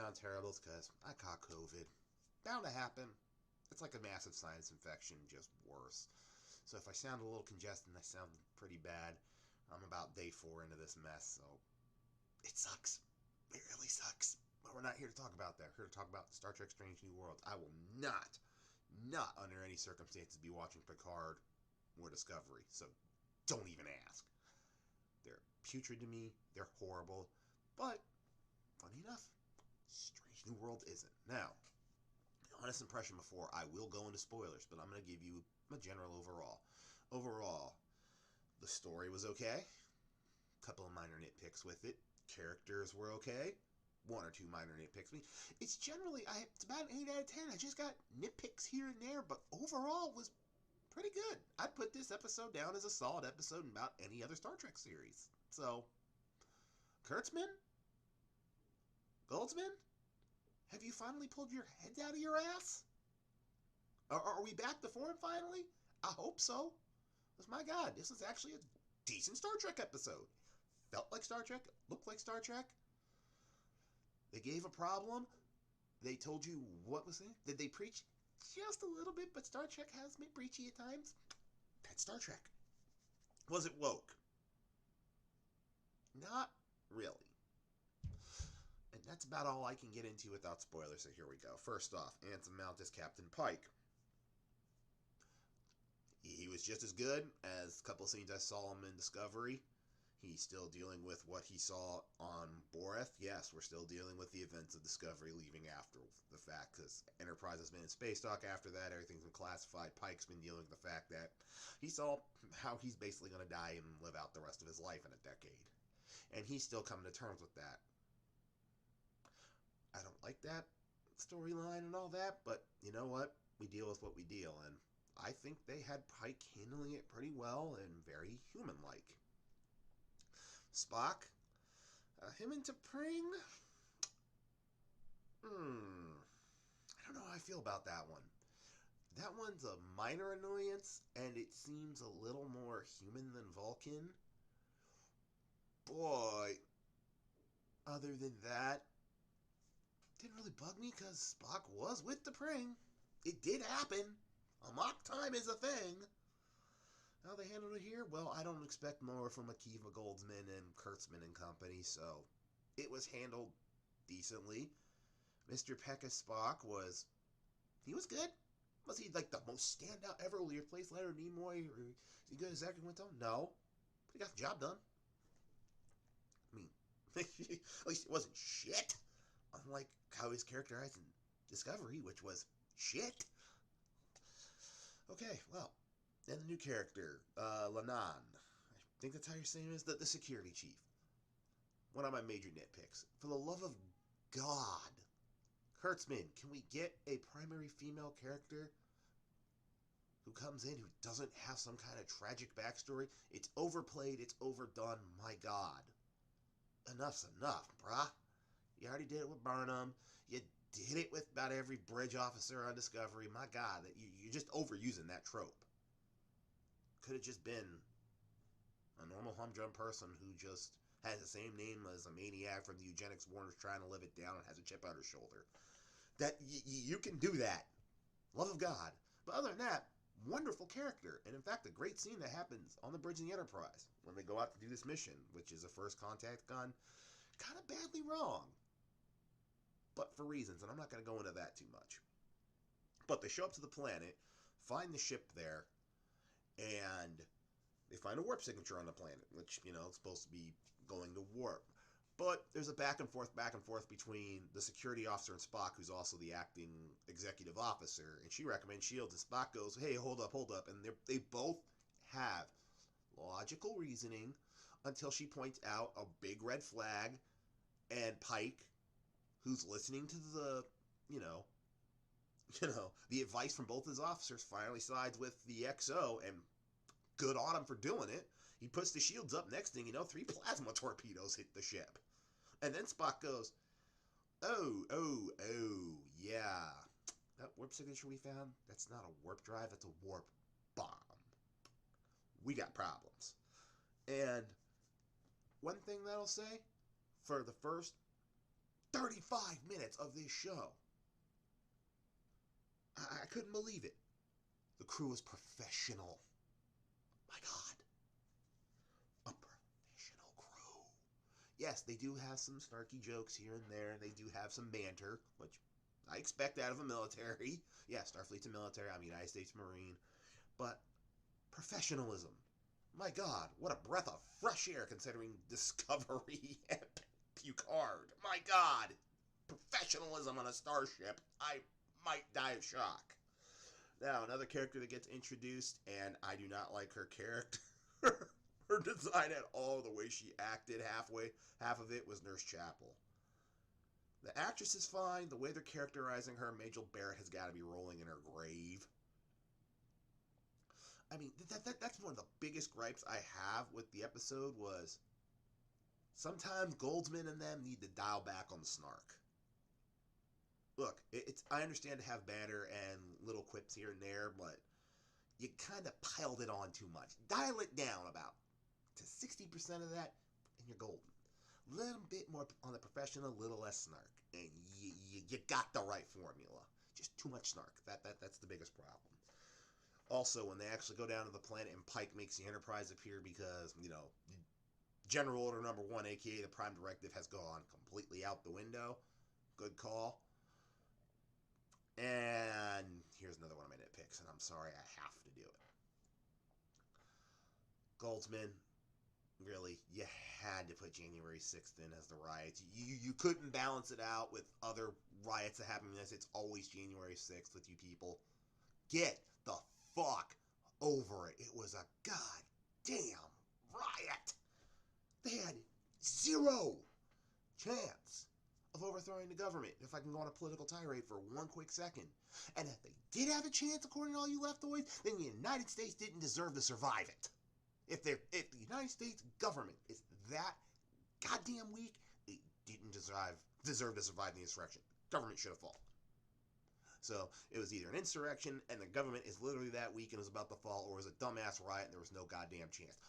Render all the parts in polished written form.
sound terrible is because I caught COVID. Bound to happen. It's like a massive sinus infection, just worse. So if I sound a little congested and I sound pretty bad, I'm about day 4 into this mess, so it sucks. It really sucks. But we're not here to talk about that. We're here to talk about Star Trek Strange New Worlds. I will not under any circumstances be watching Picard or Discovery, so don't even ask. They're putrid to me, they're horrible, but funny enough, Strange New World isn't. Now, honest impression before I will go into spoilers, but I'm going to give you a general overall. Overall, the story was okay. A couple of minor nitpicks with it. Characters were okay. 1 or 2 minor nitpicks. I mean, it's generally, it's about an 8 out of 10. I just got nitpicks here and there, but overall was pretty good. I'd put this episode down as a solid episode in about any other Star Trek series. So, Kurtzman? Goldsman? Have you finally pulled your heads out of your ass? Are we back to form finally? I hope so. Because my God, this is actually a decent Star Trek episode. Felt like Star Trek, looked like Star Trek. They gave a problem. They told you what was it. Did they preach? Just a little bit, but Star Trek has been preachy at times. That's Star Trek. Was it woke? Not really. And that's about all I can get into without spoilers, so here we go. First off, Anson Mount as Captain Pike. He was just as good as a couple of scenes I saw him in Discovery. He's still dealing with what he saw on Boreth. Yes, we're still dealing with the events of Discovery leaving after the fact, because Enterprise has been in space dock after that. Everything's been classified. Pike's been dealing with the fact that he saw how he's basically going to die and live out the rest of his life in a decade. And he's still coming to terms with that. I don't like that storyline and all that, but you know what? We deal with what we deal, and I think they had Pike handling it pretty well and very human-like. Spock, him and T'Pring, I don't know how I feel about that one. That one's a minor annoyance, and it seems a little more human than Vulcan. Boy, other than that, didn't really bug me because Spock was with T'Pring. It did happen. A mock time is a thing. How they handled it here? Well, I don't expect more from Akiva Goldsman and Kurtzman and company, so it was handled decently. Mr. Pekka Spock was good. Was he like the most standout ever? Will he replace Leonard Nimoy? Or is he good as Zachary Quinto? No. But he got the job done. I mean, at least it wasn't shit. Unlike how he's characterized in Discovery, which was shit. Okay, well, and the new character, Lanan. I think that's how you're saying it is, the security chief. One of my major nitpicks. For the love of God, Kurtzman, can we get a primary female character who comes in who doesn't have some kind of tragic backstory? It's overplayed, it's overdone, my God. Enough's enough, brah. You already did it with Burnham. You did it with about every bridge officer on Discovery. My God, you're just overusing that trope. Could have just been a normal humdrum person who just has the same name as a maniac from the eugenics warners trying to live it down and has a chip on her shoulder. That you can do that. Love of God. But other than that, wonderful character. And in fact, a great scene that happens on the bridge of the Enterprise when they go out to do this mission, which is a first contact gone kind of badly wrong. But for reasons, and I'm not going to go into that too much. But they show up to the planet, find the ship there, and they find a warp signature on the planet, which, it's supposed to be going to warp. But there's a back and forth between the security officer and Spock, who's also the acting executive officer, and she recommends shields, and Spock goes, hey, hold up, and they both have logical reasoning until she points out a big red flag, and Pike, who's listening to the advice from both his officers, finally sides with the XO, and good on him for doing it. He puts the shields up. Next thing you know, 3 plasma torpedoes hit the ship. And then Spock goes, oh, yeah. That warp signature we found, that's not a warp drive, that's a warp bomb. We got problems. And one thing that I'll say, for the first 35 minutes of this show. I couldn't believe it. The crew was professional. My God. A professional crew. Yes, they do have some snarky jokes here and there. They do have some banter, which I expect out of a military. Yeah, Starfleet's a military. I'm a United States Marine. But professionalism. My God, what a breath of fresh air considering Discovery and Picard. My God. Professionalism on a starship. I might die of shock. Now, another character that gets introduced, and I do not like her character. Her design at all, the way she acted half of it was Nurse Chapel. The actress is fine. The way they're characterizing her, Majel Barrett has got to be rolling in her grave. I mean, that's one of the biggest gripes I have with the episode was sometimes Goldsman and them need to dial back on the snark. Look, I understand to have banter and little quips here and there, but you kind of piled it on too much. Dial it down about to 60% of that, and you're golden. A little bit more on the professional, a little less snark, and you got the right formula. Just too much snark. That's the biggest problem. Also, when they actually go down to the planet and Pike makes the Enterprise appear because, General Order Number 1, aka the Prime Directive, has gone completely out the window. Good call. And here's another one of my nitpicks, and I'm sorry, I have to do it. Goldsman, really, you had to put January 6th in as the riots. You couldn't balance it out with other riots that happen in this. It's always January 6th with you people. Get the fuck over it. It was a goddamn riot. They had zero chance of overthrowing the government, if I can go on a political tirade for one quick second. And if they did have a chance, according to all you leftoids, then the United States didn't deserve to survive it. If the United States government is that goddamn weak, it didn't deserve to survive the insurrection. Government should have fallen. So it was either an insurrection and the government is literally that weak and was about to fall, or it was a dumbass riot and there was no goddamn chance.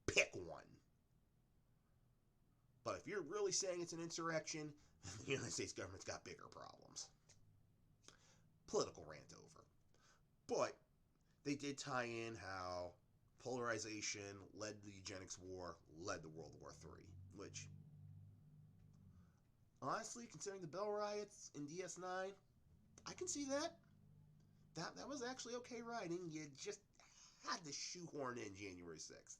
Pick one. But if you're really saying it's an insurrection, the United States government's got bigger problems. Political rant over. But they did tie in how polarization led the eugenics war, led to World War III, which, honestly, considering the Bell riots in DS9, I can see that. That was actually okay writing. You just had to shoehorn in January 6th.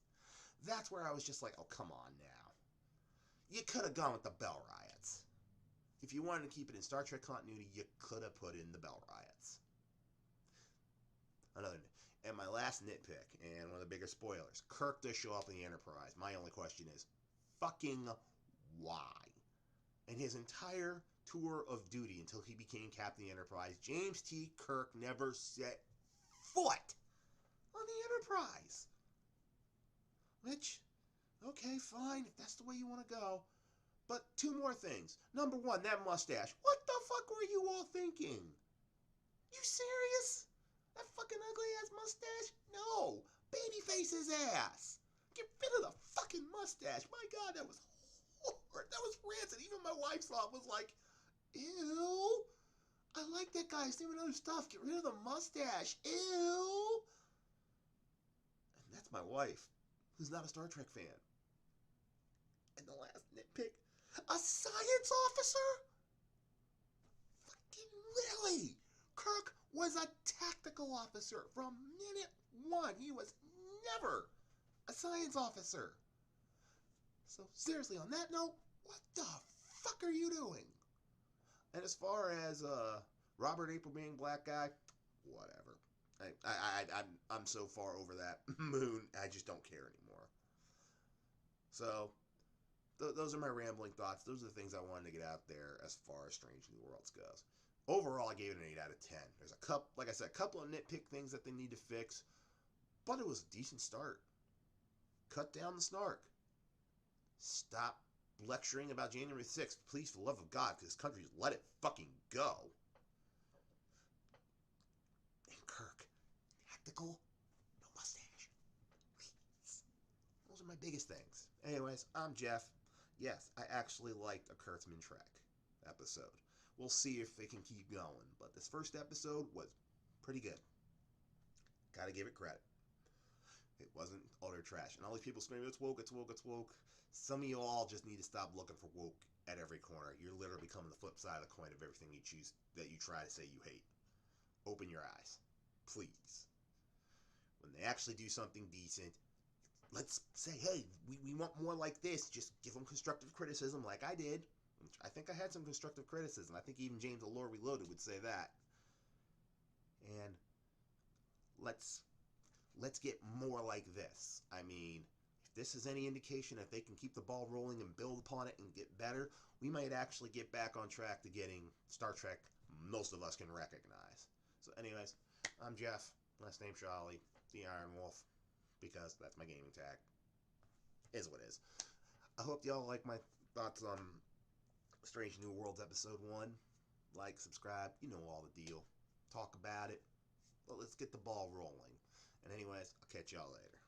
That's where I was just like, oh, come on now. You could have gone with the Bell riots. If you wanted to keep it in Star Trek continuity, you could have put in the Bell riots. And my last nitpick, and one of the bigger spoilers, Kirk does show up in the Enterprise. My only question is, fucking why? In his entire tour of duty until he became Captain of the Enterprise, James T. Kirk never set foot on the Enterprise. Which, okay, fine, if that's the way you want to go. But two more things. Number one, that mustache. What the fuck were you all thinking? You serious? That fucking ugly-ass mustache? No. Babyface's ass. Get rid of the fucking mustache. My God, that was horrid. That was rancid. Even my wife saw it, was like, ew. I like that guy. He's doing other stuff. Get rid of the mustache. Ew. And that's my wife, who's not a Star Trek fan. And the last nitpick, a science officer? Fucking really? Kirk was a tactical officer from minute one. He was never a science officer. So seriously, on that note, what the fuck are you doing? And as far as Robert April being black guy, whatever. I'm so far over that moon, I just don't care anymore. So those are my rambling thoughts. Those are the things I wanted to get out there as far as Strange New Worlds goes. Overall, I gave it an 8 out of 10. There's a couple of nitpick things that they need to fix, but it was a decent start. Cut down the snark. Stop lecturing about January 6th, please, for the love of God, because this country, let it fucking go. And Kirk, tactical, no mustache. Please. Those are my biggest things. Anyways, I'm Jeff. Yes, I actually liked A Kurtzman Trek. episode. We'll see if they can keep going. But this first episode was pretty good. Gotta give it credit. It wasn't utter trash. And all these people screaming, it's woke, it's woke, it's woke. Some of you all just need to stop looking for woke at every corner. You're literally becoming the flip side of the coin of everything you choose that you try to say you hate. Open your eyes. Please. When they actually do something decent, let's say, hey, we want more like this. Just give them constructive criticism like I did. I think I had some constructive criticism. I think even James Allure Reloaded would say that. And let's get more like this. I mean, if this is any indication, if they can keep the ball rolling and build upon it and get better, we might actually get back on track to getting Star Trek most of us can recognize. So anyways, I'm Jeff, last name Charlie, the Iron Wolf, because that's my gaming tag. Is what is. I hope y'all like my thoughts on Strange New Worlds episode 1. Like, subscribe, you know all the deal. Talk about it. Well, let's get the ball rolling. And anyways, I'll catch y'all later.